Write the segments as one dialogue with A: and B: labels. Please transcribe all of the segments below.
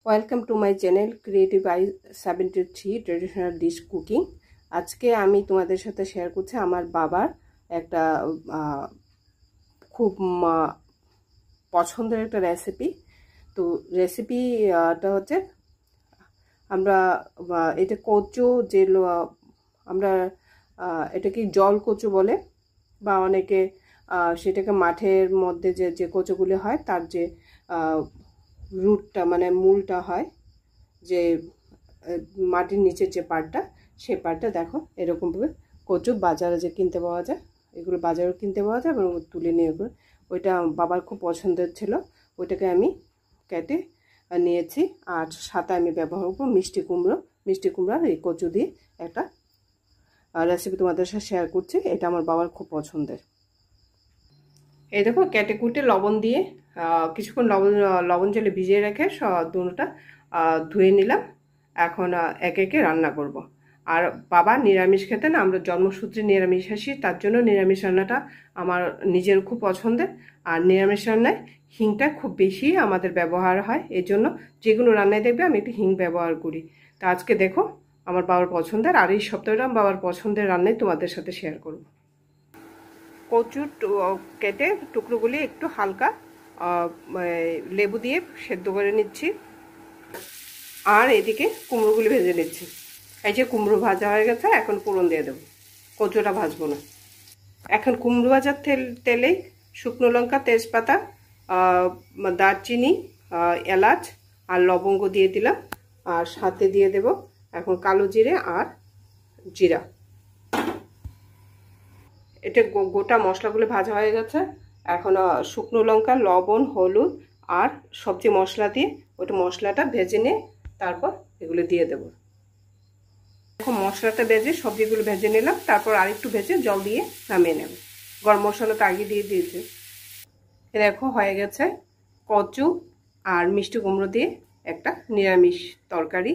A: Welcome to my channel creative I 73 traditional dish cooking. আজকে আমি তোমাদের সাথে শেয়ার করছি আমার বাবার একটা খুব পছন্দের একটা রেসিপি। তো রেসিপিটা হচ্ছে আমরা এটা কচু, যে আমরা এটাকে জল কচু বলে, বা অনেকে সেটাকে মাঠের মধ্যে যে কচুগুলি হয় তার যে রুটটা মানে মূলটা হয়, যে মাটির নিচের যে পার্টটা, সেই পার্টটা দেখো এরকমভাবে কচু বাজারে যে কিনতে পাওয়া যায়, এগুলো বাজারেও কিনতে পাওয়া যায় এবং তুলে নিয়ে এগুলো, ওইটা বাবার খুব পছন্দের ছিল, ওইটাকে আমি কেটে নিয়েছি। আর সাথে আমি ব্যবহার করবো মিষ্টি কুমড়ার এই কচু দিয়ে একটা রেসিপি তোমাদের সাথে শেয়ার করছি। এটা আমার বাবার খুব পছন্দের। এই দেখো কেটে কুটে লবণ দিয়ে কিছুক্ষণ লবণ জলে ভিজিয়ে রেখে দুটোটা ধুয়ে নিলাম। এখন একে একে রান্না করব। আর বাবা নিরামিষ খেতেন, আমরা জন্মসূত্রে নিরামিষ আসি, তার জন্য নিরামিষ রান্নাটা আমার নিজের খুব পছন্দের। আর নিরামিষ রান্নায় হিংটা খুব বেশি আমাদের ব্যবহার হয়, এই জন্য যেগুলো রান্নায় দেখবে আমি একটু হিং ব্যবহার করি। তা আজকে দেখো আমার বাবার পছন্দের, আর এই সপ্তাহটা বাবার পছন্দের রান্নায় তোমাদের সাথে শেয়ার করব। কচু কেটে টুকরোগুলি একটু হালকা লেবু দিয়ে সেদ্ধ করে নিচ্ছি, আর এদিকে কুমড়োগুলি ভেজে নিচ্ছি। এই যে কুমড়ো ভাজা হয়ে গেছে, এখন ফোড়ন দিয়ে দেবো, কচুটা ভাজবো না। এখন কুমড়ো ভাজার তেলেই শুকনো লঙ্কা, তেজপাতা, দারচিনি, এলাচ আর লবঙ্গ দিয়ে দিলাম, আর সাথে দিয়ে দেব এখন কালো জিরে আর জিরা। এটা গোটা মশলাগুলো ভাজা হয়ে গেছে। এখন শুকনো লঙ্কা, লবণ, হলুদ আর সবজি মশলা দিয়ে ওটা মশলাটা ভেজে নিয়ে তারপর এগুলো দিয়ে দেব। এখন মশলাটা ভেজে সবজিগুলো ভেজে নিলাম, তারপর আরেকটু ভেজে জল দিয়ে নামিয়ে নেব। গরম মশলাটা আগে দিয়ে দিয়েছি। দেখো হয়ে গেছে কচু আর মিষ্টি কুমড়ো দিয়ে একটা নিরামিষ তরকারি।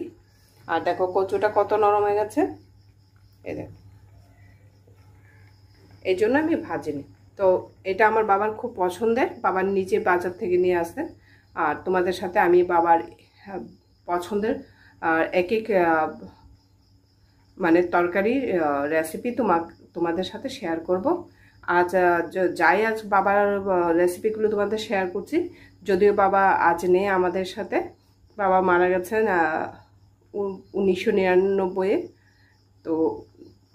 A: আর দেখো কচুটা কত নরম হয়ে গেছে, এই দেখো, এই জন্য আমি ভাজিনি। তো এটা আমার বাবার খুব পছন্দের, বাবার নিজে বাজার থেকে নিয়ে আসতেন। আর তোমাদের সাথে আমি বাবার পছন্দের এক এক মানে তরকারি রেসিপি তোমাদের সাথে শেয়ার করব। আজ আজ বাবার রেসিপিগুলো তোমাদের শেয়ার করছি। যদিও বাবা আজ নেই আমাদের সাথে, বাবা মারা গেছেন 1999-এ, তো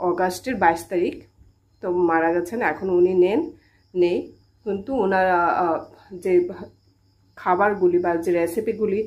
A: অগাস্টের 22 তারিখ তো মারা গেছেন। এখন উনি নেই, কিন্তু ওনার যে খাবারগুলি বা যে রেসিপিগুলি